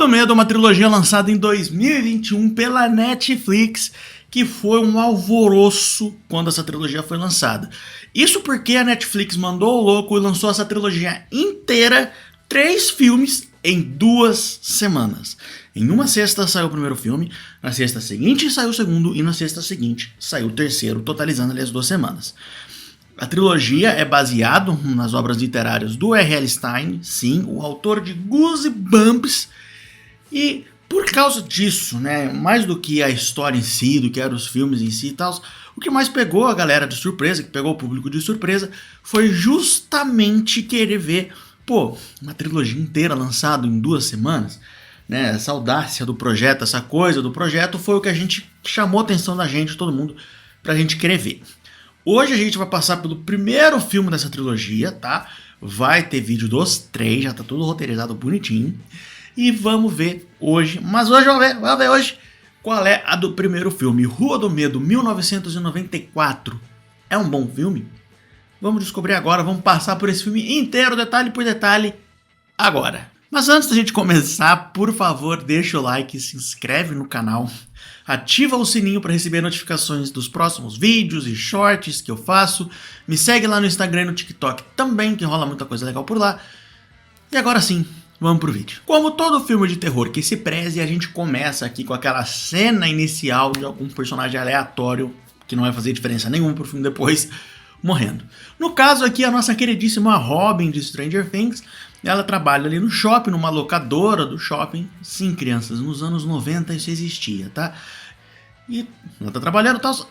do Medo, uma trilogia lançada em 2021 pela Netflix, que foi um alvoroço quando essa trilogia foi lançada. Isso porque a Netflix mandou o louco e lançou essa trilogia inteira, 3 filmes em 2 semanas. Em uma sexta saiu o primeiro filme, na sexta seguinte saiu o segundo e na sexta seguinte saiu o terceiro, totalizando ali as 2 semanas. A trilogia é baseado nas obras literárias do R.L. Stine, sim, o autor de Goosebumps, e por causa disso, né, mais do que a história em si, do que eram os filmes em si e tal, o que mais pegou a galera de surpresa, que pegou o público de surpresa, foi justamente querer ver, uma trilogia inteira lançada em 2 semanas, né, essa audácia do projeto, essa coisa do projeto, foi o que a gente chamou a atenção da gente, todo mundo, pra gente querer ver. Hoje a gente vai passar pelo primeiro filme dessa trilogia, tá? Vai ter vídeo dos 3, já tá tudo roteirizado bonitinho. E vamos ver hoje, mas hoje vamos ver hoje qual é a do primeiro filme. Rua do Medo, 1994. É um bom filme? Vamos descobrir agora, vamos passar por esse filme inteiro, detalhe por detalhe, agora. Mas antes da gente começar, por favor, deixa o like, se inscreve no canal, ativa o sininho para receber notificações dos próximos vídeos e shorts que eu faço, me segue lá no Instagram e no TikTok também, que rola muita coisa legal por lá. E agora sim, vamos pro vídeo. Como todo filme de terror que se preze, a gente começa aqui com aquela cena inicial de algum personagem aleatório, que não vai fazer diferença nenhuma pro filme depois, morrendo. No caso aqui, a nossa queridíssima Robin de Stranger Things, ela trabalha ali no shopping, numa locadora do shopping. Sim, crianças, nos anos 90 isso existia, tá? E ela tá trabalhando e tal,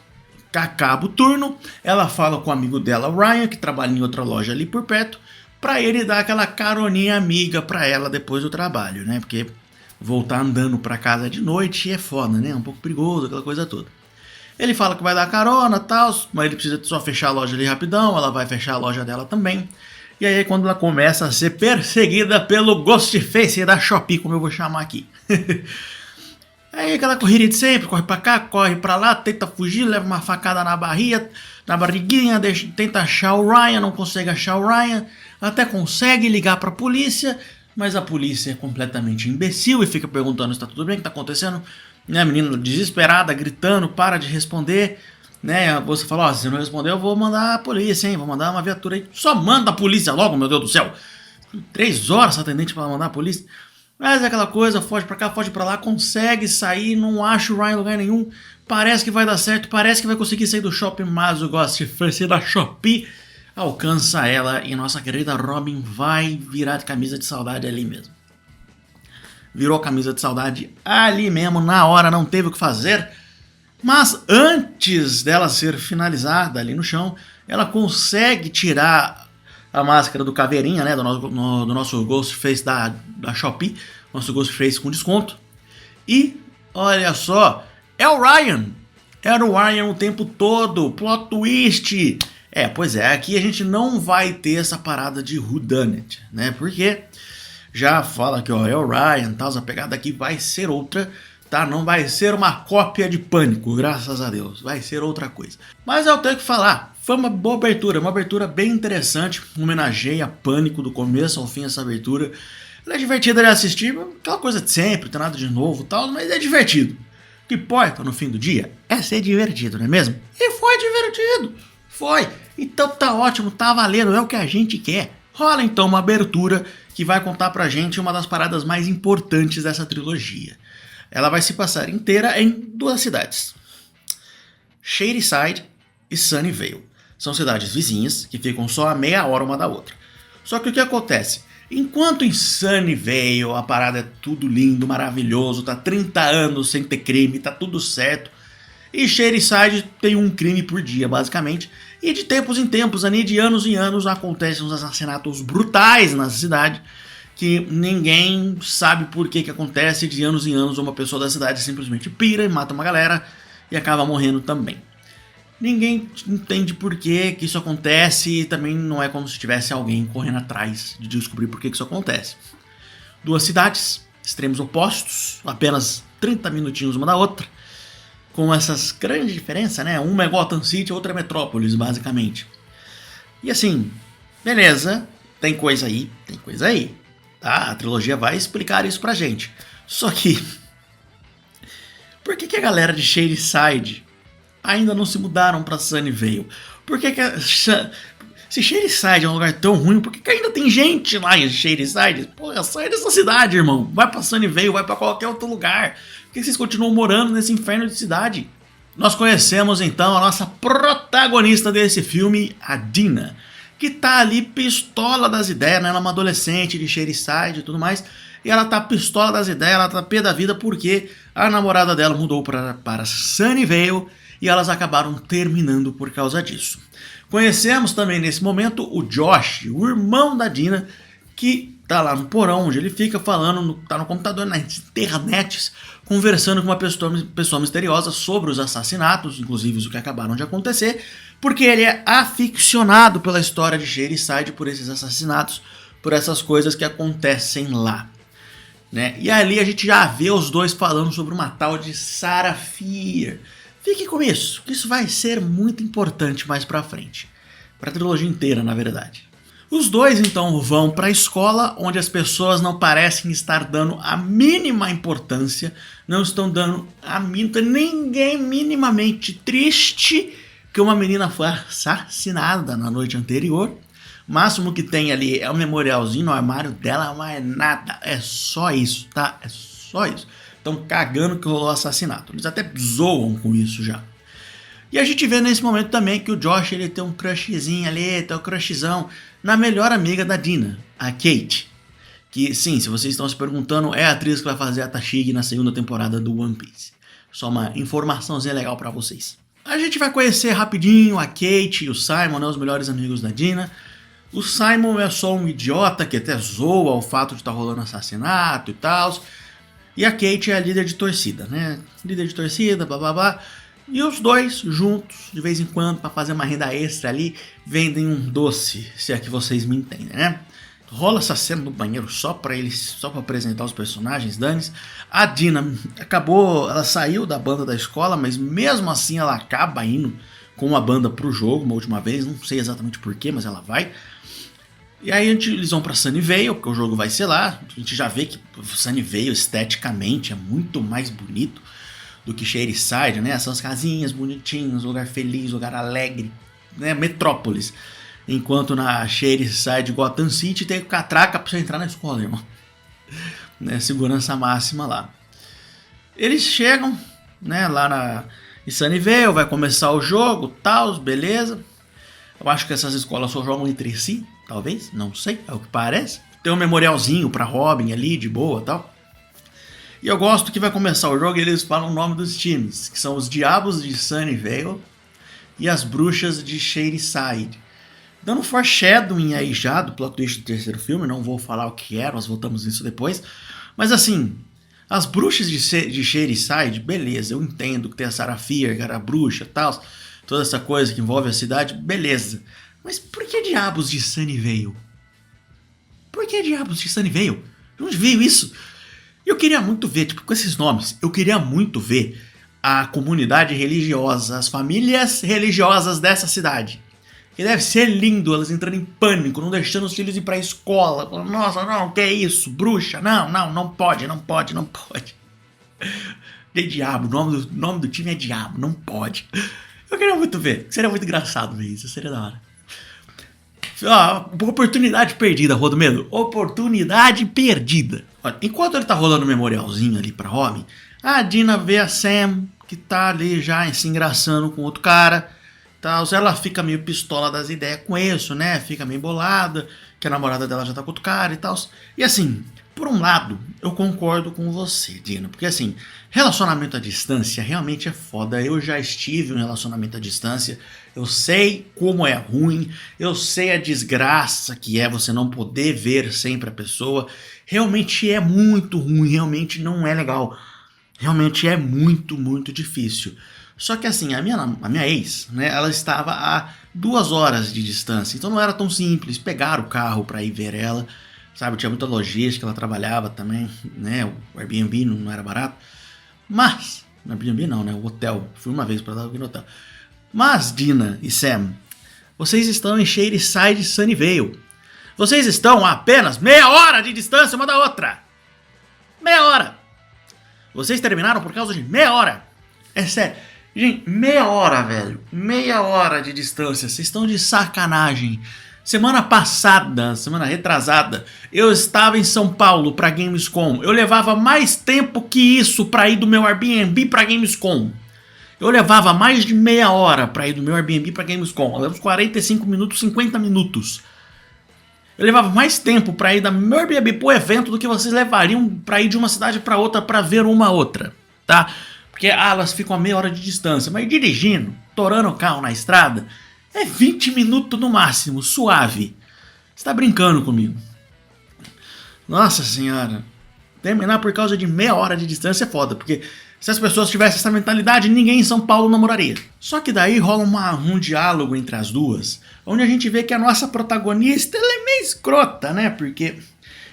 acaba o turno, ela fala com o amigo dela, Ryan, que trabalha em outra loja ali por perto, pra ele dar aquela caroninha amiga pra ela depois do trabalho, né? Porque voltar andando pra casa de noite é foda, né? É um pouco perigoso, aquela coisa toda. Ele fala que vai dar carona e tal, mas ele precisa só fechar a loja ali rapidão, ela vai fechar a loja dela também. E aí quando ela começa a ser perseguida pelo Ghostface da Shopee, como eu vou chamar aqui. Aí aquela correria de sempre, corre pra cá, corre pra lá, tenta fugir, leva uma facada na barriguinha, tenta achar o Ryan, não consegue achar o Ryan, até consegue ligar pra polícia, mas a polícia é completamente imbecil e fica perguntando se tá tudo bem, o que tá acontecendo. Né, a menina desesperada, gritando, para de responder. Né, você fala, se você não responder eu vou mandar a polícia, hein, vou mandar uma viatura aí. Só manda a polícia logo, meu Deus do céu. 3 horas essa atendente para mandar a polícia. Mas é aquela coisa, foge pra cá, foge pra lá, consegue sair, não acha o Ryan em lugar nenhum. Parece que vai dar certo, parece que vai conseguir sair do shopping, mas o Ghostface da Shopee alcança ela e nossa querida Robin vai virar de camisa de saudade ali mesmo. Virou camisa de saudade ali mesmo, na hora, não teve o que fazer. Mas antes dela ser finalizada ali no chão, ela consegue tirar a máscara do caveirinha, né, do nosso Ghostface da Shopee, nosso Ghostface com desconto. E, olha só, é o Ryan. Era o Ryan o tempo todo, plot twist. Pois é, aqui a gente não vai ter essa parada de whodunit, né, porque já fala que ó, é o Ryan, tal, a pegada aqui vai ser outra, tá? Não vai ser uma cópia de Pânico, graças a Deus, vai ser outra coisa. Mas eu tenho que falar, foi uma boa abertura, uma abertura bem interessante, homenageia Pânico do começo ao fim essa abertura. Ela é divertida de assistir, aquela coisa de sempre, não tem nada de novo, tal, mas é divertido. O que importa no fim do dia é ser divertido, não é mesmo? E foi divertido, foi. Então tá ótimo, tá valendo, é o que a gente quer. Rola então uma abertura que vai contar pra gente uma das paradas mais importantes dessa trilogia. Ela vai se passar inteira em 2 cidades, Shadyside e Sunnyvale. São cidades vizinhas que ficam só a meia hora uma da outra. Só que o que acontece? Enquanto em Sunnyvale a parada é tudo lindo, maravilhoso, tá 30 anos sem ter crime, tá tudo certo, e Shadyside tem um crime por dia, basicamente. E de tempos em tempos, de anos em anos, acontecem uns assassinatos brutais na cidade, que ninguém sabe por que acontece. De anos em anos, uma pessoa da cidade simplesmente pira e mata uma galera e acaba morrendo também. Ninguém entende por que isso acontece e também não é como se tivesse alguém correndo atrás de descobrir por que isso acontece. 2 cidades, extremos opostos, apenas 30 minutinhos uma da outra, com essas grandes diferenças, né? Uma é Gotham City, outra é Metrópolis, basicamente. E assim, beleza, tem coisa aí, tá? A trilogia vai explicar isso pra gente. Só que, por que a galera de Shadyside ainda não se mudaram pra Sunnyvale? Por que se Shadyside é um lugar tão ruim, por que ainda tem gente lá em Shadyside? Pô, sai dessa cidade, irmão. Vai pra Sunnyvale, vai pra qualquer outro lugar. Por que vocês continuam morando nesse inferno de cidade? Nós conhecemos então a nossa protagonista desse filme, a Dina, que tá ali pistola das ideias, né? Ela é uma adolescente de Shadyside e tudo mais, e ela tá pistola das ideias, ela tá pé da vida porque a namorada dela mudou para Sunnyvale e elas acabaram terminando por causa disso. Conhecemos também nesse momento o Josh, o irmão da Dina, que tá lá no porão onde ele fica falando, tá no computador, na internet, conversando com uma pessoa misteriosa sobre os assassinatos, inclusive os que acabaram de acontecer, porque ele é aficionado pela história de Shadyside, por esses assassinatos, por essas coisas que acontecem lá. Né? E ali a gente já vê os dois falando sobre uma tal de Sarah Fier. Fique com isso, que isso vai ser muito importante mais pra frente. Pra trilogia inteira, na verdade. Os dois então vão para a escola, onde as pessoas não parecem estar dando a mínima importância, não estão dando a mínima, ninguém minimamente triste que uma menina foi assassinada na noite anterior. O máximo que tem ali é um memorialzinho no armário dela, mas é nada, é só isso, tá? É só isso. Estão cagando que rolou assassinato, eles até zoam com isso já. E a gente vê nesse momento também que o Josh ele tem um crushzinho ali, tem um crushzão na melhor amiga da Dina, a Kate. Que sim, se vocês estão se perguntando, é a atriz que vai fazer a Tashigi na segunda temporada do One Piece. Só uma informaçãozinha legal pra vocês. A gente vai conhecer rapidinho a Kate e o Simon, né, os melhores amigos da Dina. O Simon é só um idiota que até zoa o fato de estar rolando assassinato e tal. E a Kate é a líder de torcida, né? Líder de torcida, blá. E os dois juntos, de vez em quando, para fazer uma renda extra ali, vendem um doce, se é que vocês me entendem, né? Rola essa cena no banheiro só para apresentar os personagens, dane-se. A Dina ela saiu da banda da escola, mas mesmo assim ela acaba indo com a banda pro jogo uma última vez, não sei exatamente porquê, mas ela vai. E aí eles vão pra Sunnyvale, porque o jogo vai ser lá. A gente já vê que Sunnyvale esteticamente é muito mais bonito do que Shadyside, né? Essas casinhas bonitinhas, lugar feliz, lugar alegre, né? Metrópolis. Enquanto na Shadyside, Gotham City, tem catraca pra você entrar na escola, irmão. Né? Segurança máxima lá. Eles chegam, né, lá em Sunnyvale, vai começar o jogo, tal, beleza. Eu acho que essas escolas só jogam entre si, talvez, não sei, é o que parece. Tem um memorialzinho pra Robin ali, de boa, tal. E eu gosto que vai começar o jogo e eles falam o nome dos times, que são os Diabos de Sunnyvale e as Bruxas de Shadyside. Dando foreshadowing aí já do plot twist do terceiro filme, não vou falar o que é, nós voltamos nisso depois. Mas assim, as Bruxas de Shadyside, beleza, eu entendo que tem a Sarah Fier, que era a bruxa e tal, toda essa coisa que envolve a cidade, beleza. Mas por que Diabos de Sunnyvale? Por que Diabos de Sunnyvale? De onde veio isso? Eu queria muito ver, tipo, com esses nomes, eu queria muito ver a comunidade religiosa, as famílias religiosas dessa cidade. Que deve ser lindo elas entrando em pânico, não deixando os filhos ir pra escola. Falando, nossa, não, que é isso? Bruxa? Não pode. De diabo, o nome do time é diabo, não pode. Eu queria muito ver, seria muito engraçado ver isso, seria da hora. Oportunidade perdida, Rodomedo. Oportunidade perdida. Olha, enquanto ele tá rolando o memorialzinho ali pra Robin, a Dina vê a Sam, que tá ali já se engraçando com outro cara. Tal. Ela fica meio pistola das ideias com isso, né? Fica meio bolada, que a namorada dela já tá com outro cara e tal. E assim, por um lado, eu concordo com você, Dina. Porque assim, relacionamento à distância realmente é foda. Eu já estive em um relacionamento à distância. Eu sei como é ruim. Eu sei a desgraça que é você não poder ver sempre a pessoa. Realmente é muito ruim. Realmente não é legal. Realmente é muito, muito difícil. Só que assim, a minha ex, né, ela estava a 2 horas de distância. Então não era tão simples pegar o carro para ir ver ela. Sabe, tinha muita logística, ela trabalhava também, né? O Airbnb não era barato. Mas, no Airbnb não, né? O hotel. Fui uma vez pra dar no hotel. Mas, Dina e Sam, vocês estão em Shadyside Sunnyvale. Vocês estão a apenas meia hora de distância uma da outra. Meia hora. Vocês terminaram por causa de meia hora. É sério. Gente, meia hora, velho. Meia hora de distância. Vocês estão de sacanagem. Semana passada, semana retrasada, eu estava em São Paulo pra Gamescom. Eu levava mais tempo que isso pra ir do meu Airbnb pra Gamescom. Eu levava mais de meia hora pra ir do meu Airbnb pra Gamescom. Eu levo uns 45 minutos, 50 minutos. Eu levava mais tempo pra ir da meu Airbnb pro evento do que vocês levariam pra ir de uma cidade pra outra pra ver uma outra, tá? Porque elas ficam a meia hora de distância, mas dirigindo, torando o carro na estrada, é 20 minutos no máximo, suave. Você tá brincando comigo. Nossa senhora. Terminar por causa de meia hora de distância é foda, porque se as pessoas tivessem essa mentalidade, ninguém em São Paulo namoraria. Só que daí rola um diálogo entre as duas, onde a gente vê que a nossa protagonista ela é meio escrota, né? Porque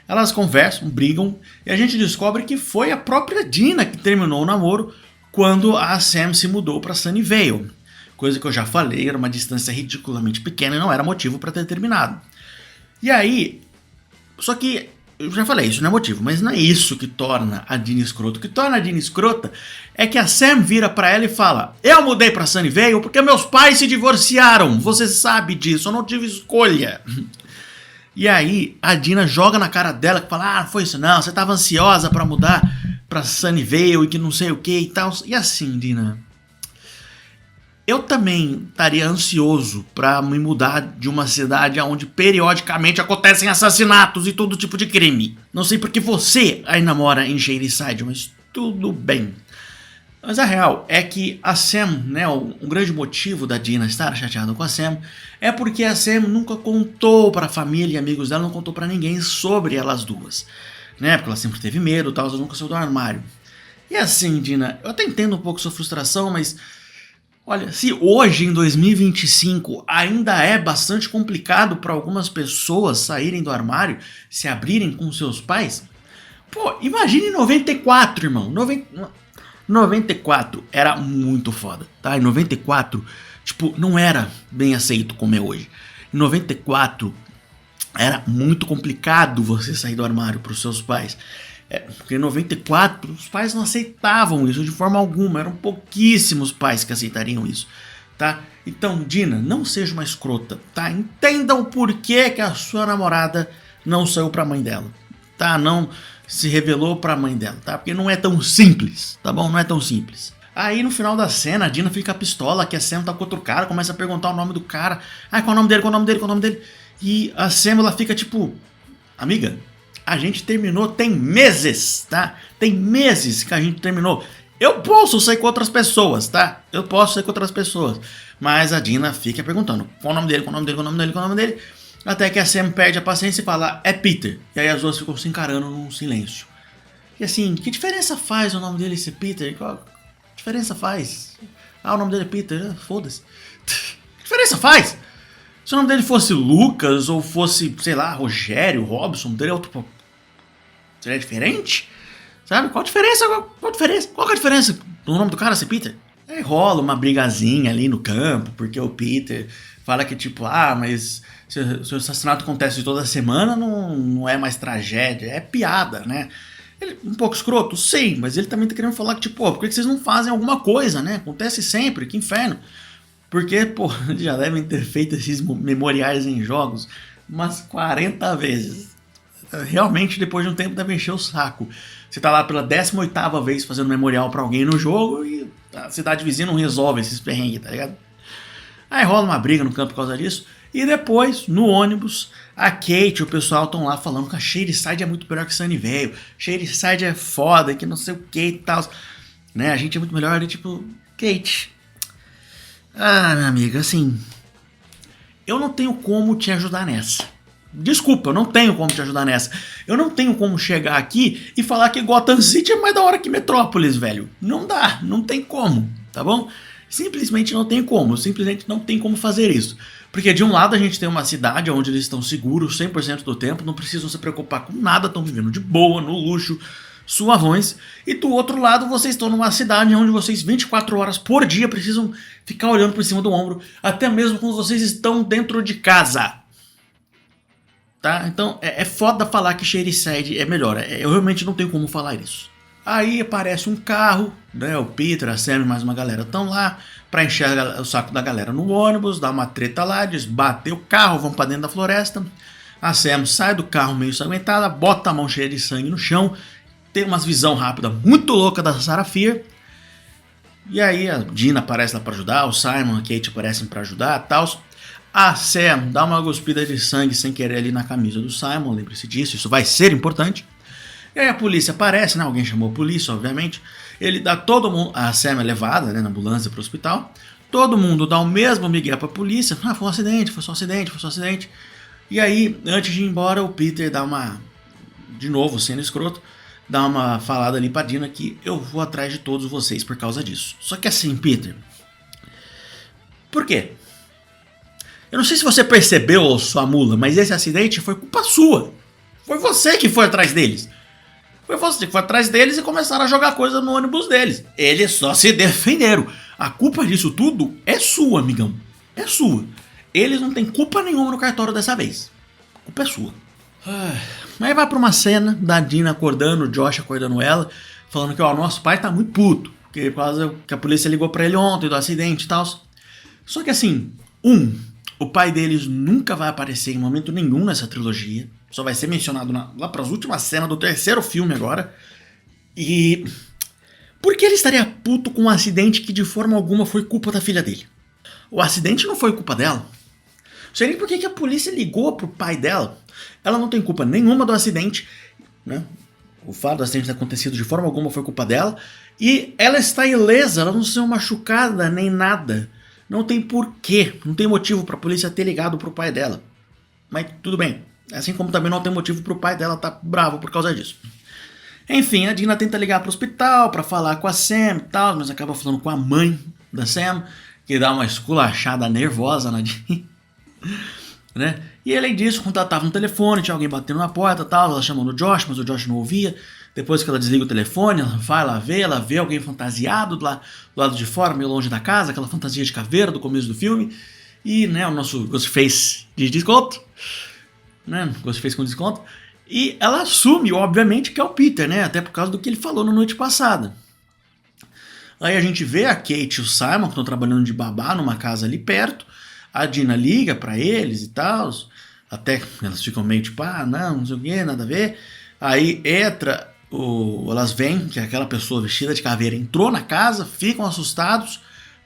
elas conversam, brigam, e a gente descobre que foi a própria Dina que terminou o namoro quando a Sam se mudou para Sunnyvale. Coisa que eu já falei, era uma distância ridiculamente pequena e não era motivo para ter terminado. E aí, só que eu já falei, isso não é motivo, mas não é isso que torna a Dina escrota. O que torna a Dina escrota é que a Sam vira pra ela e fala: eu mudei pra Sunnyvale porque meus pais se divorciaram, você sabe disso, eu não tive escolha. E aí a Dina joga na cara dela que fala: ah, não foi isso não, você tava ansiosa pra mudar pra Sunnyvale e que não sei o que e tal. E assim, Dina, eu também estaria ansioso para me mudar de uma cidade onde periodicamente acontecem assassinatos e todo tipo de crime. Não sei porque você ainda mora em Shadyside, mas tudo bem. Mas a real é que a Sam, né, o grande motivo da Dina estar chateada com a Sam é porque a Sam nunca contou para a família e amigos dela, não contou para ninguém sobre elas duas. Né, porque ela sempre teve medo e tal, ela nunca saiu do armário. E assim, Dina, eu até entendo um pouco sua frustração, mas olha, se hoje, em 2025, ainda é bastante complicado para algumas pessoas saírem do armário, se abrirem com seus pais, pô, imagine em 94, irmão. 94 era muito foda, tá? Em 94, tipo, não era bem aceito como é hoje. Em 94, era muito complicado você sair do armário para os seus pais. Porque em 94 os pais não aceitavam isso de forma alguma, eram pouquíssimos pais que aceitariam isso, tá? Então, Dina, não seja uma escrota, tá? Entenda o porquê que a sua namorada não saiu pra mãe dela, tá? Não se revelou pra mãe dela, tá? Porque não é tão simples, tá bom? Não é tão simples. Aí no final da cena, a Dina fica pistola que a Sam tá com outro cara, começa a perguntar o nome do cara. Ah, qual é o nome dele, qual é o nome dele, qual é o nome dele? E a Sam, ela fica tipo: amiga, a gente terminou tem meses, tá? Tem meses que a gente terminou. Eu posso sair com outras pessoas, tá? Eu posso sair com outras pessoas. Mas a Dina fica perguntando: qual o nome dele, qual o nome dele, qual o nome dele, qual o nome dele? Até que a Sam perde a paciência e fala: é Peter. E aí as duas ficam se encarando num silêncio. E assim, que diferença faz o nome dele ser Peter? Qual diferença faz? Ah, o nome dele é Peter, foda-se. Que diferença faz? Se o nome dele fosse Lucas ou fosse, sei lá, Rogério, Robson, dele é outro... seria diferente? Sabe? Qual a diferença? Qual que é a diferença do nome do cara ser Peter? Aí rola uma brigazinha ali no campo, porque o Peter fala que tipo, ah, mas se o assassinato acontece toda semana, não é mais tragédia, é piada, né? Ele um pouco escroto, sim, mas ele também tá querendo falar que tipo, pô, por que vocês não fazem alguma coisa, né? Acontece sempre, que inferno. Porque, pô, já devem ter feito esses memoriais em jogos umas 40 vezes. Realmente, depois de um tempo, deve encher o saco. Você tá lá pela 18ª vez fazendo memorial pra alguém no jogo e a cidade vizinha não resolve esses perrengues, tá ligado? Aí rola uma briga no campo por causa disso. E depois, no ônibus, a Kate e o pessoal estão lá falando que a Shadyside é muito melhor que Sunnyvale. Shadyside é foda, que não sei o que e tal. Né? A gente é muito melhor. E tipo, Kate... ah, minha amiga, assim... eu não tenho como te ajudar nessa. Desculpa, eu não tenho como te ajudar nessa. Eu não tenho como chegar aqui e falar que Gotham City é mais da hora que Metrópolis, velho. Não dá, não tem como, tá bom? Simplesmente não tem como, simplesmente não tem como fazer isso. Porque de um lado a gente tem uma cidade onde eles estão seguros 100% do tempo, não precisam se preocupar com nada, estão vivendo de boa, no luxo, suavões. E do outro lado vocês estão numa cidade onde vocês 24 horas por dia precisam ficar olhando por cima do ombro, até mesmo quando vocês estão dentro de casa. Tá? Então é foda falar que Shadyside é melhor, eu realmente não tenho como falar isso. Aí aparece um carro, né? O Peter, a Sam e mais uma galera estão lá pra encher o saco da galera no ônibus, dá uma treta lá, diz bater o carro, vão pra dentro da floresta. A Sam sai do carro meio ensanguentada, bota a mão cheia de sangue no chão, tem umas visão rápida muito louca da Sarah Fear. E aí a Dina aparece lá pra ajudar, o Simon e a Kate aparecem pra ajudar e tal. A Sam dá uma cuspida de sangue sem querer ali na camisa do Simon, lembre-se disso, isso vai ser importante. E aí a polícia aparece, né? Alguém chamou a polícia, obviamente. Ele dá todo mundo. A Sam é levada, né, na ambulância pro hospital. Todo mundo dá o mesmo migué pra polícia. Ah, foi um acidente, foi só um acidente, foi só um acidente. E aí, antes de ir embora, o Peter dá uma. De novo, sendo escroto, dá uma falada ali pra Dina que eu vou atrás de todos vocês por causa disso. Só que assim, Peter. Por quê? Eu não sei se você percebeu, sua mula, mas esse acidente foi culpa sua. Foi você que foi atrás deles. Foi você que foi atrás deles e começaram a jogar coisa no ônibus deles. Eles só se defenderam. A culpa disso tudo é sua, amigão. É sua. Eles não têm culpa nenhuma no cartório dessa vez. A culpa é sua. Aí vai pra uma cena da Dina acordando, o Josh acordando ela, falando que, ó, nosso pai tá muito puto. Por causa que a polícia ligou pra ele ontem do acidente e tal. Só que assim, o pai deles nunca vai aparecer em momento nenhum nessa trilogia. Só vai ser mencionado lá para as últimas cenas do terceiro filme agora. E por que ele estaria puto com um acidente que de forma alguma foi culpa da filha dele? O acidente não foi culpa dela. Não sei nem por que a polícia ligou pro pai dela. Ela não tem culpa nenhuma do acidente, né? O fato do acidente ter acontecido de forma alguma foi culpa dela. E ela está ilesa, ela não se machucada nem nada. Não tem porquê, não tem motivo para a polícia ter ligado pro pai dela. Mas tudo bem. Assim como também não tem motivo pro pai dela estar bravo por causa disso. Enfim, a Dina tenta ligar pro hospital pra falar com a Sam e tal, mas acaba falando com a mãe da Sam, que dá uma esculachada nervosa na Dina. Né? E além disso, quando ela tava no telefone, tinha alguém batendo na porta e tal, ela chamando o Josh, mas o Josh não ouvia. Depois que ela desliga o telefone, ela vê alguém fantasiado do lado de fora, meio longe da casa, aquela fantasia de caveira do começo do filme. E, né, o nosso Ghostface de desconto. Né? Ghostface com desconto. E ela assume, obviamente, que é o Peter, né? Até por causa do que ele falou na noite passada. Aí a gente vê a Kate e o Simon, que estão trabalhando de babá numa casa ali perto. A Dina liga pra eles e tal. Até elas ficam meio tipo, não sei o que, nada a ver. Aí entra, elas veem que aquela pessoa vestida de caveira entrou na casa, ficam assustados,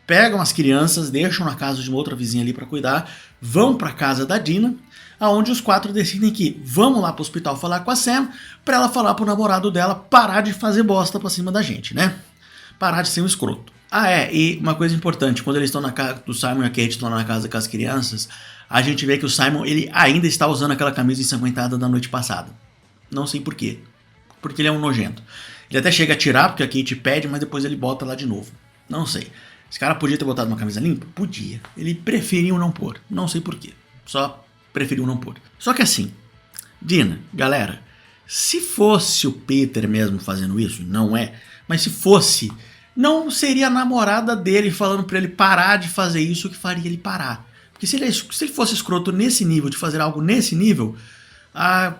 pegam as crianças, deixam na casa de uma outra vizinha ali pra cuidar, vão pra casa da Dina, aonde os quatro decidem que vamos lá pro hospital falar com a Sam pra ela falar pro namorado dela parar de fazer bosta pra cima da gente, né? Parar de ser um escroto. E uma coisa importante, quando eles estão na casa, o Simon e a Kate estão lá na casa com as crianças, a gente vê que o Simon, ele ainda está usando aquela camisa ensanguentada da noite passada. Não sei por quê. Porque ele é um nojento. Ele até chega a tirar, porque a Kate pede, mas depois ele bota lá de novo. Não sei. Esse cara podia ter botado uma camisa limpa? Podia. Ele preferiu não pôr. Não sei por quê. Só preferiu não pôr. Só que assim, Dina, galera, se fosse o Peter mesmo fazendo isso, não é, mas se fosse, não seria a namorada dele falando pra ele parar de fazer isso que faria ele parar. Porque se ele fosse escroto nesse nível, de fazer algo nesse nível, a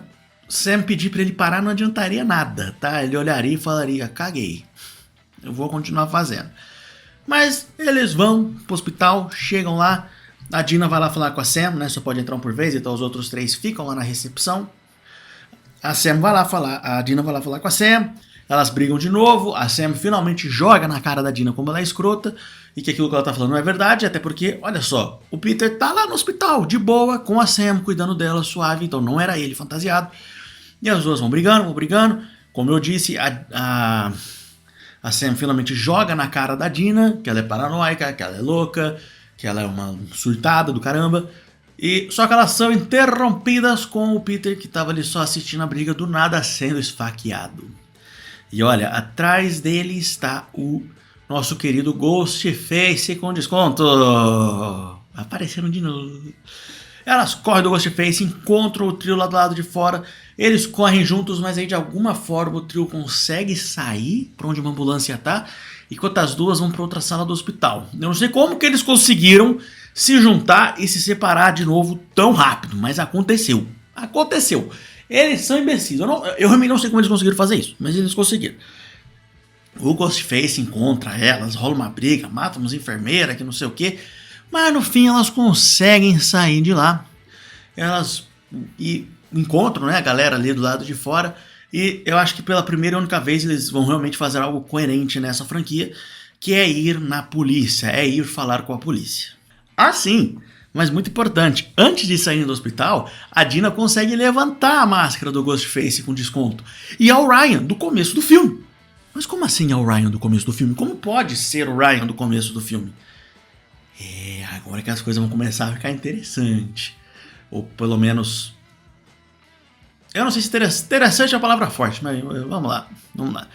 Sam pedir pra ele parar não adiantaria nada, tá? Ele olharia e falaria, caguei, eu vou continuar fazendo. Mas eles vão pro hospital, chegam lá, a Dina vai lá falar com a Sam, né? Só pode entrar um por vez, então os outros três ficam lá na recepção. A Dina vai lá falar com a Sam, elas brigam de novo, a Sam finalmente joga na cara da Dina como ela é escrota, e que aquilo que ela tá falando não é verdade, até porque, olha só, o Peter tá lá no hospital, de boa, com a Sam, cuidando dela, suave, então não era ele fantasiado. E as duas vão brigando, como eu disse, a Sam finalmente joga na cara da Dina, que ela é paranoica, que ela é louca, que ela é uma surtada do caramba, e só que elas são interrompidas com o Peter, que estava ali só assistindo a briga, do nada sendo esfaqueado. E olha, atrás dele está o nosso querido Ghostface com desconto, aparecendo de novo. Elas correm do Ghostface, encontram o trio lá do lado de fora, eles correm juntos, mas aí de alguma forma o trio consegue sair para onde uma ambulância tá, enquanto as duas vão para outra sala do hospital. Eu não sei como que eles conseguiram se juntar e se separar de novo tão rápido, mas aconteceu. Aconteceu. Eles são imbecis. Eu realmente não sei como eles conseguiram fazer isso, mas eles conseguiram. O Ghostface encontra elas, rola uma briga, mata umas enfermeiras, que não sei o que. Mas no fim elas conseguem sair de lá. Elas encontram, né, a galera ali do lado de fora. E eu acho que pela primeira e única vez eles vão realmente fazer algo coerente nessa franquia, que é ir na polícia, é ir falar com a polícia. Assim, mas muito importante, antes de sair do hospital, a Dina consegue levantar a máscara do Ghostface com desconto. E é o Ryan do começo do filme. Mas como assim é o Ryan do começo do filme? Como pode ser o Ryan do começo do filme? Agora que as coisas vão começar a ficar interessantes. Ou pelo menos... Eu não sei se interessante é a palavra forte, mas vamos lá.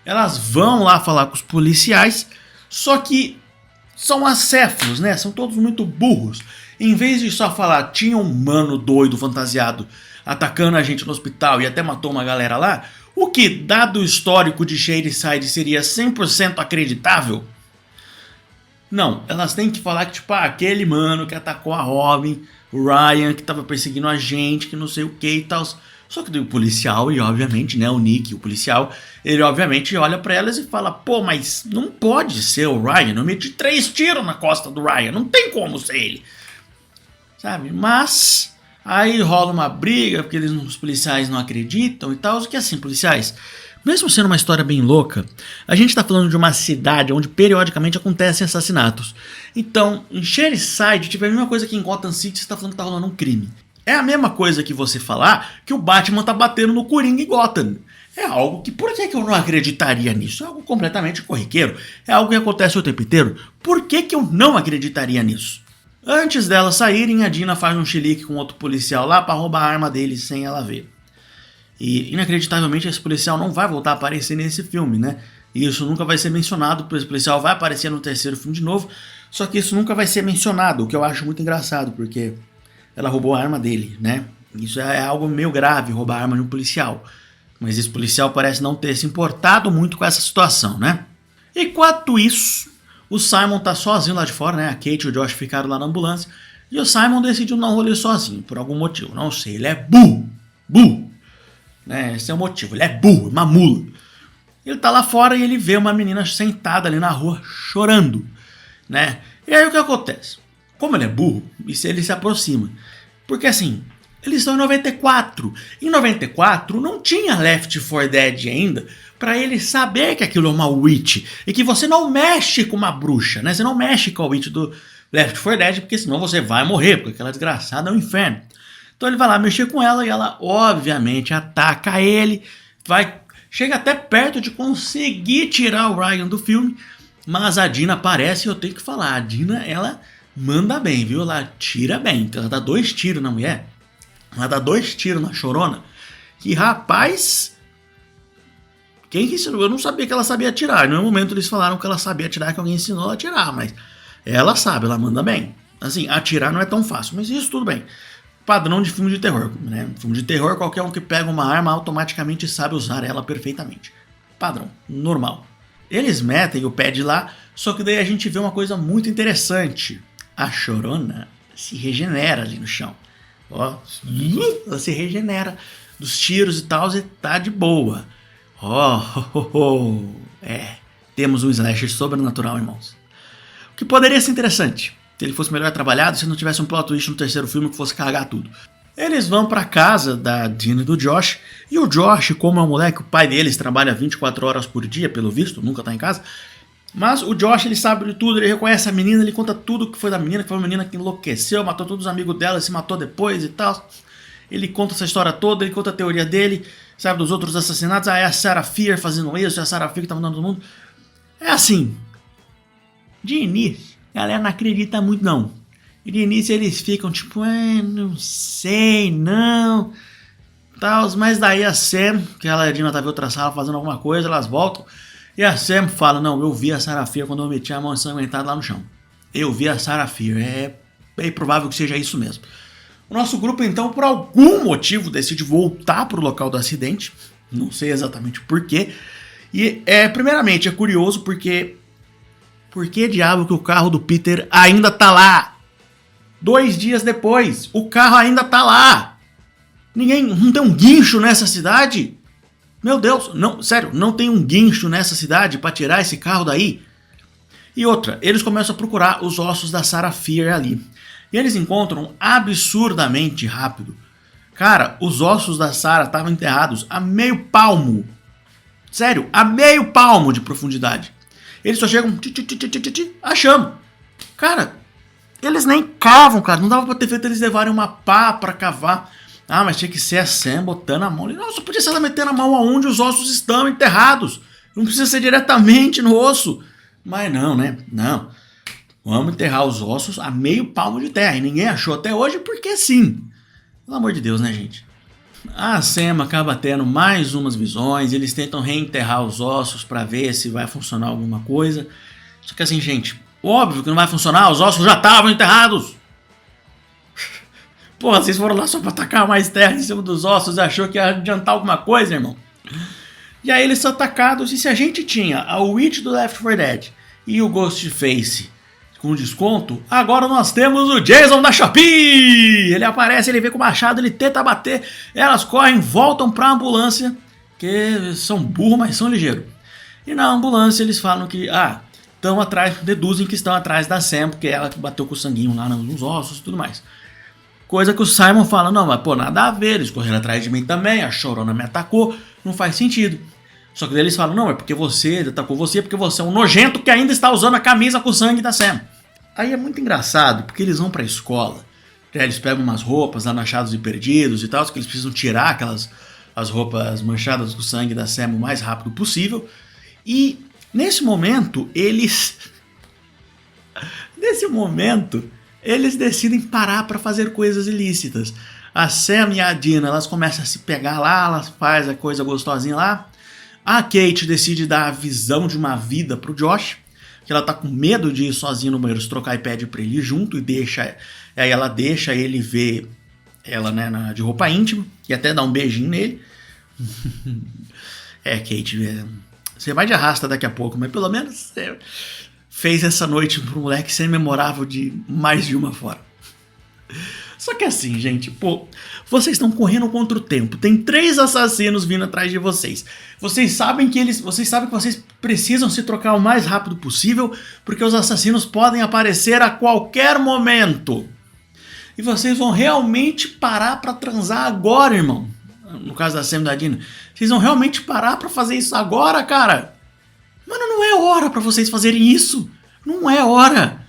Elas vão lá falar com os policiais, só que são acéfalos, né? São todos muito burros. Em vez de só falar, tinha um mano doido, fantasiado, atacando a gente no hospital e até matou uma galera lá, o que, dado o histórico de Shadyside, seria 100% acreditável. Não, elas têm que falar que, tipo, aquele mano que atacou a Robin, o Ryan, que tava perseguindo a gente, que não sei o que e tal. Só que o policial, e obviamente, né, o Nick, o policial, ele obviamente olha pra elas e fala, pô, mas não pode ser o Ryan, eu meti 3 tiros na costa do Ryan, não tem como ser ele. Sabe, mas aí rola uma briga, porque os policiais não acreditam e tal, o que assim, policiais... Mesmo sendo uma história bem louca, a gente está falando de uma cidade onde periodicamente acontecem assassinatos. Então, em Shadyside, tipo, é a mesma coisa que em Gotham City você está falando que está rolando um crime. É a mesma coisa que você falar que o Batman tá batendo no Coringa em Gotham. É algo que, por que eu não acreditaria nisso? É algo completamente corriqueiro. É algo que acontece o tempo inteiro. Por que eu não acreditaria nisso? Antes delas saírem, a Dina faz um chilique com outro policial lá para roubar a arma dele sem ela ver. E, inacreditavelmente, esse policial não vai voltar a aparecer nesse filme, né? E isso nunca vai ser mencionado, porque esse policial vai aparecer no terceiro filme de novo, só que isso nunca vai ser mencionado, o que eu acho muito engraçado, porque ela roubou a arma dele, né? Isso é algo meio grave, roubar a arma de um policial. Mas esse policial parece não ter se importado muito com essa situação, né? Enquanto isso, o Simon tá sozinho lá de fora, né? A Kate e o Josh ficaram lá na ambulância, e o Simon decidiu dar um rolê sozinho, por algum motivo, não sei, ele é burro, né? Esse é o motivo, ele é burro, uma mula. Ele tá lá fora e ele vê uma menina sentada ali na rua chorando, né? E aí o que acontece? Como ele é burro, ele se aproxima. Porque assim, eles estão em 94. Em 94 não tinha Left 4 Dead ainda pra ele saber que aquilo é uma witch e que você não mexe com uma bruxa, né? Você não mexe com a witch do Left 4 Dead porque senão você vai morrer, porque aquela desgraçada é um inferno. Então ele vai lá mexer com ela e ela obviamente ataca ele, chega até perto de conseguir tirar o Ryan do filme, mas a Dina aparece e eu tenho que falar, a Dina ela manda bem, viu? Ela tira bem, ela dá 2 tiros na mulher, ela dá 2 tiros na chorona, que rapaz, quem que ensinou? Eu não sabia que ela sabia atirar, no momento eles falaram que ela sabia atirar, que alguém ensinou ela a atirar, mas ela sabe, ela manda bem. Assim, atirar não é tão fácil, mas isso tudo bem. Padrão de filme de terror, né? Filme de terror, qualquer um que pega uma arma automaticamente sabe usar ela perfeitamente. Padrão, normal. Eles metem o pé de lá, só que daí a gente vê uma coisa muito interessante. A chorona se regenera ali no chão. Ó, ela se regenera dos tiros e tal e tá de boa. Temos um slasher sobrenatural, irmãos. O que poderia ser interessante se ele fosse melhor trabalhado, se não tivesse um plot twist no terceiro filme que fosse cagar tudo. Eles vão pra casa da Dina e do Josh, e o Josh, como é um moleque, o pai deles trabalha 24 horas por dia, pelo visto, nunca tá em casa, mas o Josh, ele sabe de tudo, ele reconhece a menina, ele conta tudo que foi da menina, que foi uma menina que enlouqueceu, matou todos os amigos dela, se matou depois e tal. Ele conta essa história toda, ele conta a teoria dele, sabe dos outros assassinatos, é a Sarah Fear fazendo isso, é a Sarah Fear que tá mandando todo mundo. É assim, de início, a galera não acredita muito não. E de início eles ficam tipo, não sei, não, tal, mas daí a Sam, que a Dina tá em outra sala fazendo alguma coisa, elas voltam, e a Sam fala, não, eu vi a Sarah Fear quando eu meti a mão ensanguentada lá no chão. Eu vi a Sarah Fear, é bem provável que seja isso mesmo. O nosso grupo então, por algum motivo, decide voltar pro local do acidente, não sei exatamente porquê, e primeiramente é curioso porque... Por que diabo que o carro do Peter ainda tá lá? 2 dias depois, o carro ainda tá lá. Não tem um guincho nessa cidade? Meu Deus, não, sério, não tem um guincho nessa cidade pra tirar esse carro daí? E outra, eles começam a procurar os ossos da Sarah Fier ali. E eles encontram absurdamente rápido. Cara, os ossos da Sarah estavam enterrados a meio palmo. Sério, a meio palmo de profundidade. Eles só chegam, achamos. Cara, eles nem cavam, cara. Não dava pra ter feito eles levarem uma pá pra cavar. Ah, mas tinha que ser a Sam botando a mão ali. Não, só podia ser ela metendo a mão aonde os ossos estão enterrados. Não precisa ser diretamente no osso. Mas não, né? Não. Vamos enterrar os ossos a meio palmo de terra. E ninguém achou até hoje porque sim. Pelo amor de Deus, né, gente? A Sam acaba tendo mais umas visões. Eles tentam reenterrar os ossos pra ver se vai funcionar alguma coisa. Só que assim, gente, óbvio que não vai funcionar. Os ossos já estavam enterrados. Porra, vocês foram lá só pra tacar mais terra em cima dos ossos e achou que ia adiantar alguma coisa, irmão? E aí eles são atacados, e se a gente tinha a Witch do Left 4 Dead e o Ghostface com desconto, agora nós temos o Jason da Shopee! Ele aparece, ele vem com o machado, ele tenta bater, elas correm, voltam pra ambulância, que são burros, mas são ligeiros. E na ambulância eles falam que, estão atrás, deduzem que estão atrás da Sam, porque ela que bateu com o sanguinho lá nos ossos e tudo mais. Coisa que o Simon fala, não, mas pô, nada a ver, eles correram atrás de mim também, a Chorona me atacou, não faz sentido. Só que daí eles falam, não, é porque ele atacou você, porque você é um nojento que ainda está usando a camisa com o sangue da Sam. Aí é muito engraçado, porque eles vão pra escola, eles pegam umas roupas lá no Achados e Perdidos e tal, que eles precisam tirar as roupas manchadas com o sangue da Sam o mais rápido possível, e nesse momento, eles decidem parar para fazer coisas ilícitas. A Sam e a Dina, elas começam a se pegar lá, elas fazem a coisa gostosinha lá. A Kate decide dar a visão de uma vida pro Josh, que ela tá com medo de ir sozinha no banheiro, se trocar e pede pra ele ir junto, aí ela deixa ele ver ela, né, de roupa íntima, e até dá um beijinho nele. Kate, você vai de arrasta daqui a pouco, mas pelo menos você fez essa noite pro moleque ser memorável de mais de uma forma. Só que assim, gente, pô, vocês estão correndo contra o tempo. Tem 3 assassinos vindo atrás de vocês. Vocês sabem que vocês precisam se trocar o mais rápido possível, porque os assassinos podem aparecer a qualquer momento. E vocês vão realmente parar pra transar agora, irmão. No caso da Sam e da Dina. Vocês vão realmente parar pra fazer isso agora, cara? Mano, não é hora pra vocês fazerem isso. Não é hora.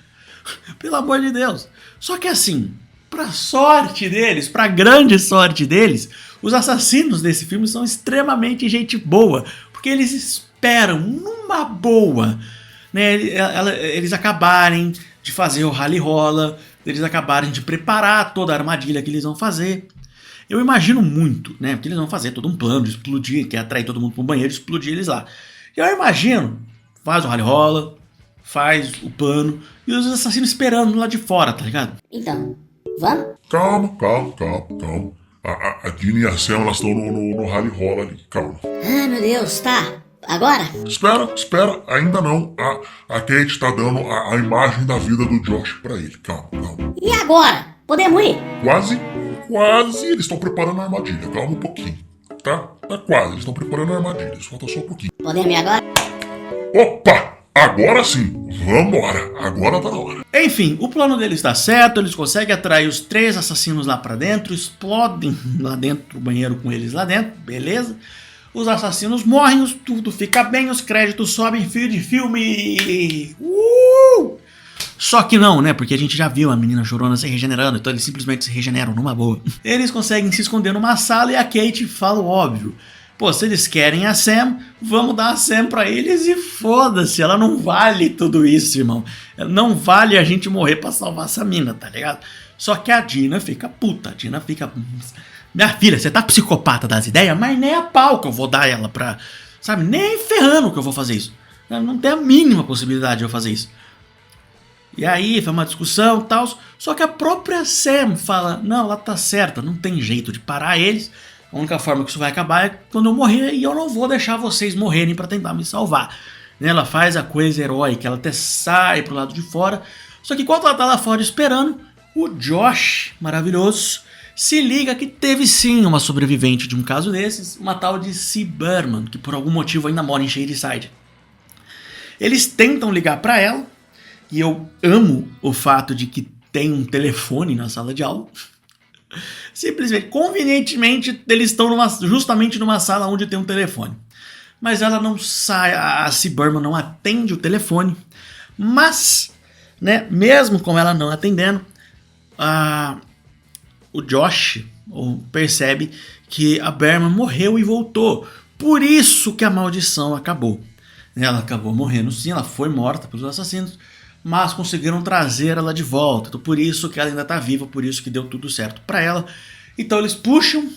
Pelo amor de Deus. Só que assim, pra grande sorte deles, os assassinos desse filme são extremamente gente boa. Porque eles esperam, numa boa, né, eles acabarem de fazer o rally rola, eles acabarem de preparar toda a armadilha que eles vão fazer. Eu imagino muito, né, porque eles vão fazer todo um plano de explodir, que é atrair todo mundo pro banheiro e explodir eles lá. Eu imagino, faz o rally rola, faz o plano, e os assassinos esperando lá de fora, tá ligado? Então, vamos? Calma. A Dina e a Sam, elas estão no rally rola ali, calma. Ah, meu Deus, tá. Agora? Espera, ainda não. A Kate tá dando a imagem da vida do Josh pra ele, calma. E agora? Podemos ir? Quase, eles estão preparando a armadilha, calma um pouquinho, tá? Tá quase, eles estão preparando a armadilha, falta só um pouquinho. Podemos ir agora? Opa! Agora sim! Vambora! Agora tá na hora! Enfim, o plano deles dá certo, eles conseguem atrair os 3 assassinos lá pra dentro, explodem lá dentro do banheiro com eles lá dentro, beleza? Os assassinos morrem, tudo fica bem, os créditos sobem, fio de filme! Só que não, né? Porque a gente já viu a menina Chorona se regenerando, então eles simplesmente se regeneram numa boa. Eles conseguem se esconder numa sala e a Kate fala o óbvio. Pô, se eles querem a Sam, vamos dar a Sam pra eles e foda-se, ela não vale tudo isso, irmão. Não vale a gente morrer pra salvar essa mina, tá ligado? Só que a Dina fica puta, a Dina fica... Minha filha, você tá psicopata das ideias, mas nem a pau que eu vou dar ela pra... Sabe, nem ferrando que eu vou fazer isso. Não tem a mínima possibilidade de eu fazer isso. E aí, foi uma discussão e tal, só que a própria Sam fala, não, ela tá certa, não tem jeito de parar eles, a única forma que isso vai acabar é quando eu morrer e eu não vou deixar vocês morrerem pra tentar me salvar. Ela faz a coisa heróica, ela até sai pro lado de fora, só que enquanto ela tá lá fora esperando, o Josh, maravilhoso, se liga que teve sim uma sobrevivente de um caso desses, uma tal de C. Berman, que por algum motivo ainda mora em Shadyside. Eles tentam ligar para ela, e eu amo o fato de que tem um telefone na sala de aula. Simplesmente, convenientemente, eles estão justamente numa sala onde tem um telefone. Mas ela não sai, a C. Berman não atende o telefone. Mas, né, mesmo com ela não atendendo, o Josh percebe que a Berman morreu e voltou. Por isso que a maldição acabou. Ela acabou morrendo sim, ela foi morta pelos assassinos, mas conseguiram trazer ela de volta. Então por isso que ela ainda está viva, por isso que deu tudo certo para ela. Então eles puxam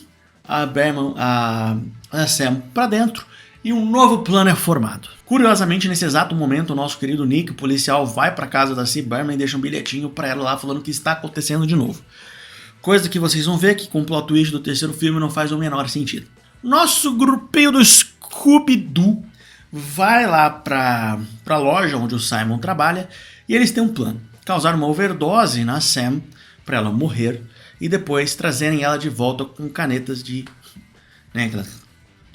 a Berman, a Sam para dentro e um novo plano é formado. Curiosamente, nesse exato momento, o nosso querido Nick, o policial, vai para casa da C. Berman e deixa um bilhetinho para ela lá falando que está acontecendo de novo. Coisa que vocês vão ver que com o plot twist do terceiro filme não faz o menor sentido. Nosso grupinho do Scooby-Doo vai lá pra loja onde o Simon trabalha e eles têm um plano: causar uma overdose na Sam para ela morrer e depois trazerem ela de volta com canetas de, né, aquela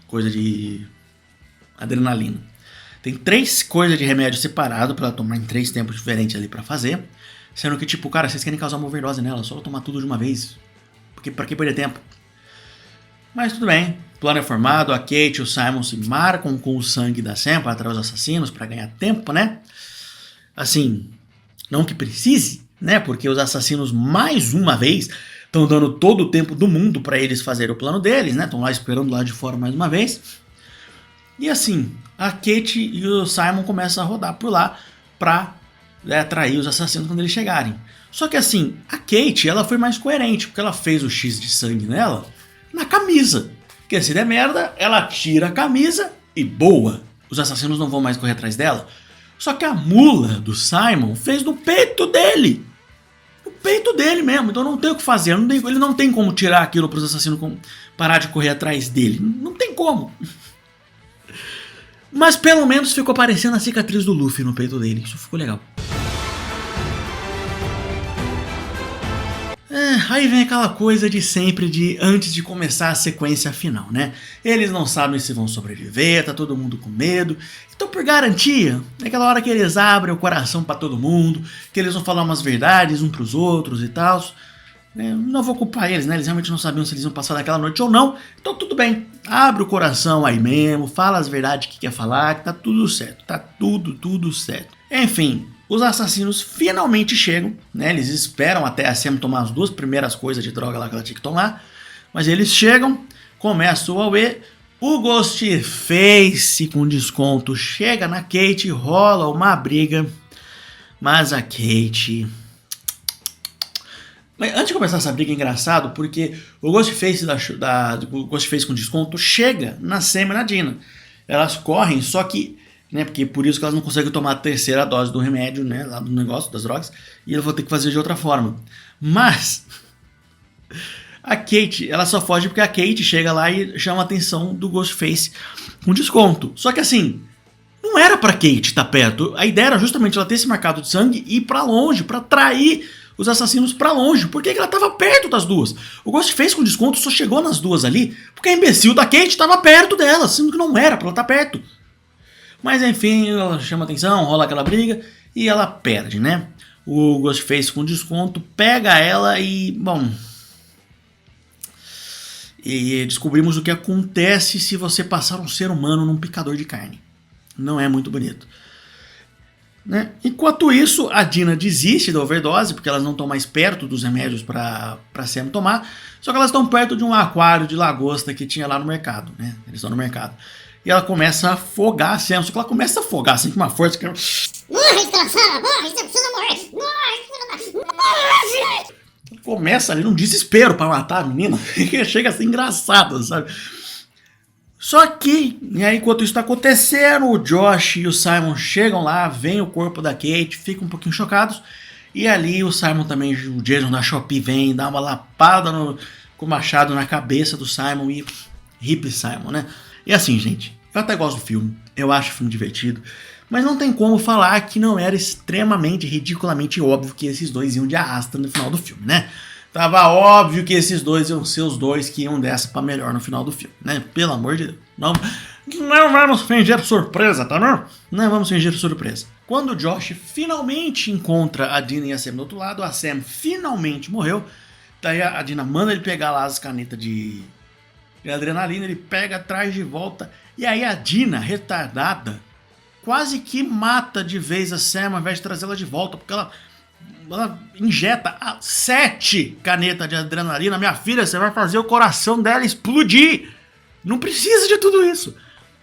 coisa de adrenalina. Tem 3 coisas de remédio separado para ela tomar em 3 tempos diferentes ali para fazer, sendo que tipo, cara, vocês querem causar uma overdose nela, só tomar tudo de uma vez, porque para que perder tempo? Mas tudo bem, o plano é formado, a Kate e o Simon se marcam com o sangue da Sam para atrair os assassinos, para ganhar tempo, né? Assim, não que precise, né? Porque os assassinos, mais uma vez, estão dando todo o tempo do mundo para eles fazerem o plano deles, né? Estão lá esperando lá de fora mais uma vez. E assim, a Kate e o Simon começam a rodar por lá para atrair os assassinos quando eles chegarem. Só que assim, a Kate, ela foi mais coerente, porque ela fez o X de sangue nela na camisa. Porque se der merda, ela tira a camisa e boa, os assassinos não vão mais correr atrás dela. Só que a mula do Simon fez no peito dele. No peito dele mesmo, então não tem o que fazer. Ele não tem como tirar aquilo para os assassinos parar de correr atrás dele. Não tem como. Mas pelo menos ficou parecendo a cicatriz do Luffy no peito dele. Isso ficou legal. Aí vem aquela coisa de sempre de antes de começar a sequência final, né? Eles não sabem se vão sobreviver, tá todo mundo com medo. Então, por garantia, é aquela hora que eles abrem o coração pra todo mundo, que eles vão falar umas verdades uns pros outros e tal. Não vou culpar eles, né? Eles realmente não sabiam se eles iam passar daquela noite ou não. Então tudo bem, abre o coração aí mesmo, fala as verdades que quer falar, que tá tudo certo, tá tudo certo. Enfim, os assassinos finalmente chegam, né? Eles esperam até a Sam tomar as 2 primeiras coisas de droga lá que ela tinha que tomar, mas eles chegam, começa o auê, o Ghostface com desconto chega na Kate, rola uma briga, mas a Kate... Mas antes de começar essa briga é engraçado, porque o Ghostface, o Ghostface com desconto chega na Sam e na Dina. Elas correm, só que, né, porque por isso que elas não conseguem tomar a 3ª dose do remédio, né, lá do negócio, das drogas, e elas vão ter que fazer de outra forma. Mas a Kate, ela só foge porque a Kate chega lá e chama a atenção do Ghostface com desconto. Só que assim, não era pra Kate estar perto. A ideia era justamente ela ter esse marcado de sangue e ir pra longe, pra atrair os assassinos pra longe. Por que ela tava perto das duas? O Ghostface com desconto só chegou nas duas ali porque a imbecil da Kate tava perto dela, sendo que não era pra ela estar perto. Mas enfim, ela chama atenção, rola aquela briga e ela perde, né? O Ghostface com desconto pega ela e, bom... E descobrimos o que acontece se você passar um ser humano num picador de carne. Não é muito bonito. Né? Enquanto isso, a Dina desiste da overdose, porque elas não estão mais perto dos remédios para Sam tomar, só que elas estão perto de um aquário de lagosta que tinha lá no mercado, né? Eles estão no mercado. E ela começa a afogar a Sam, só que ela começa a afogar assim com uma força que... Morre, desgraçada! Morre! Você precisa morrer! Morre! Começa ali num desespero para matar a menina, que chega a ser engraçado, sabe? Só que, e aí, enquanto isso está acontecendo, o Josh e o Simon chegam lá, veem o corpo da Kate, ficam um pouquinho chocados. E ali o Simon também, o Jason da Shopee vem, dá uma lapada com o machado na cabeça do Simon e hip Simon, né? E assim, gente, eu até gosto do filme, eu acho o filme divertido, mas não tem como falar que não era extremamente, ridiculamente óbvio que esses dois iam de arrasta no final do filme, né? Tava óbvio que esses dois iam ser os dois que iam dessa pra melhor no final do filme, né? Pelo amor de Deus. Não vamos fingir surpresa, tá não? Não vamos fingir surpresa. Quando o Josh finalmente encontra a Dina e a Sam do outro lado, a Sam finalmente morreu. Daí a Dina manda ele pegar lá as canetas de adrenalina, ele pega, traz de volta. E aí a Dina, retardada, quase que mata de vez a Sam ao invés de trazê-la de volta, porque ela injeta 7 canetas de adrenalina. Minha filha, você vai fazer o coração dela explodir. Não precisa de tudo isso.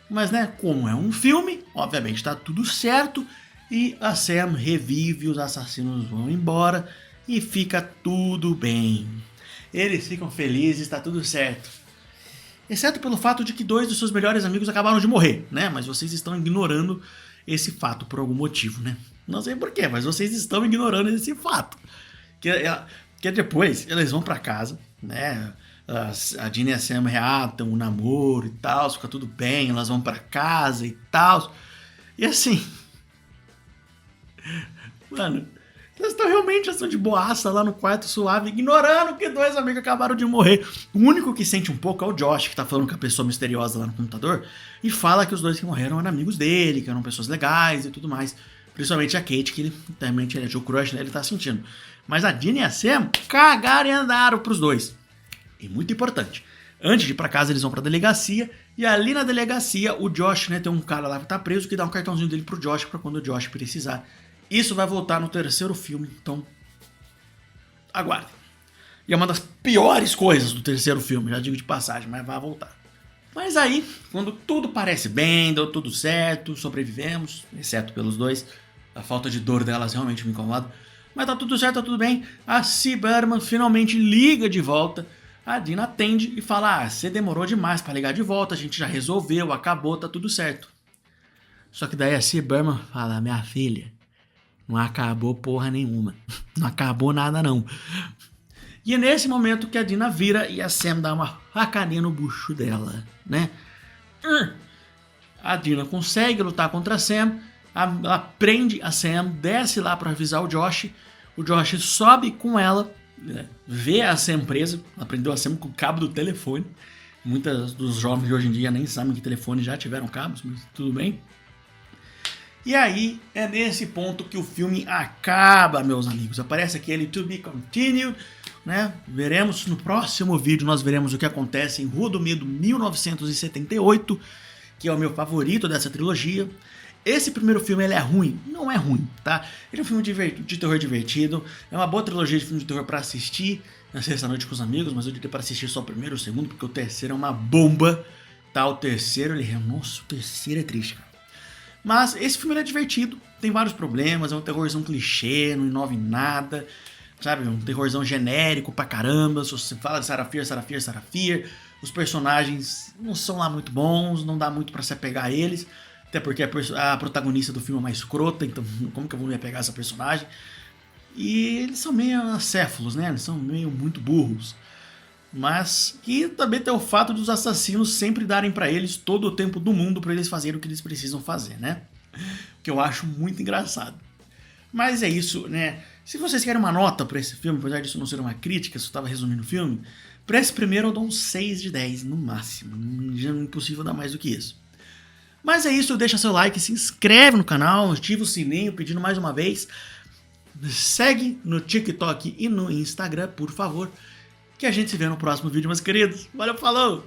Mas, né, como é um filme, obviamente tá tudo certo. E a Sam revive, os assassinos vão embora e fica tudo bem. Eles ficam felizes, tá tudo certo. Exceto pelo fato de que 2 dos seus melhores amigos acabaram de morrer, né? Mas vocês estão ignorando esse fato por algum motivo, né? Não sei porquê, mas vocês estão ignorando esse fato. Que depois eles vão pra casa, né? A Dina e a Sam reatam o namoro e tal, fica tudo bem, elas vão pra casa e tal. E assim... Mano, eles estão realmente assim, de boaça lá no quarto suave, ignorando que 2 amigos acabaram de morrer. O único que sente um pouco é o Josh, que tá falando com a pessoa misteriosa lá no computador, e fala que os 2 que morreram eram amigos dele, que eram pessoas legais e tudo mais. Principalmente a Kate, que ele realmente é o crush, né? Ele tá sentindo. Mas a Dina e a Sam cagaram e andaram pros 2. E muito importante, antes de ir pra casa eles vão pra delegacia, e ali na delegacia o Josh, né, tem um cara lá que tá preso que dá um cartãozinho dele pro Josh pra quando o Josh precisar. Isso vai voltar no 3º filme, então aguardem. E é uma das piores coisas do 3º filme, já digo de passagem, mas vai voltar. Mas aí, quando tudo parece bem, deu tudo certo, sobrevivemos, exceto pelos 2, a falta de dor delas realmente me incomoda, mas tá tudo certo, tá tudo bem, a C. Berman finalmente liga de volta, a Dina atende e fala, você demorou demais pra ligar de volta, a gente já resolveu, acabou, tá tudo certo. Só que daí a C. Berman fala, minha filha, não acabou porra nenhuma, não acabou nada não. E é nesse momento que a Dina vira e a Sam dá uma facaninha no bucho dela, né? A Dina consegue lutar contra a Sam, ela prende a Sam, desce lá pra avisar o Josh sobe com ela, né? Vê a Sam presa, ela prendeu a Sam com o cabo do telefone. Muitos dos jovens de hoje em dia nem sabem que telefones já tiveram cabos, mas tudo bem. E aí, é nesse ponto que o filme acaba, meus amigos. Aparece aquele To Be Continued, né? Veremos no próximo vídeo, nós veremos o que acontece em Rua do Medo 1978, que é o meu favorito dessa trilogia. Esse primeiro filme, ele é ruim? Não é ruim, tá? Ele é um filme de terror divertido, é uma boa trilogia de filme de terror pra assistir na sexta-noite com os amigos, mas eu diria pra assistir só o primeiro e o segundo, porque o terceiro é uma bomba, tá? O terceiro, nossa, o terceiro é triste, cara. Mas esse filme é divertido, tem vários problemas, é um terrorzão clichê, não inova em nada, sabe? Um terrorzão genérico pra caramba, se você fala de Sarah Fear, os personagens não são lá muito bons, não dá muito pra se apegar a eles, até porque a protagonista do filme é mais escrota, então como que eu vou me apegar a essa personagem? E eles são meio acéfalos, né? Eles são meio muito burros. Mas que também tem o fato dos assassinos sempre darem pra eles todo o tempo do mundo pra eles fazerem o que eles precisam fazer, né? Que eu acho muito engraçado. Mas é isso, né? Se vocês querem uma nota pra esse filme, apesar disso não ser uma crítica, só estava resumindo o filme, pra esse primeiro eu dou um 6 de 10 no máximo. Já é impossível dar mais do que isso. Mas é isso, deixa seu like, se inscreve no canal, ativa o sininho pedindo mais uma vez. Segue no TikTok e no Instagram, por favor. Que a gente se vê no próximo vídeo, meus queridos. Valeu, falou!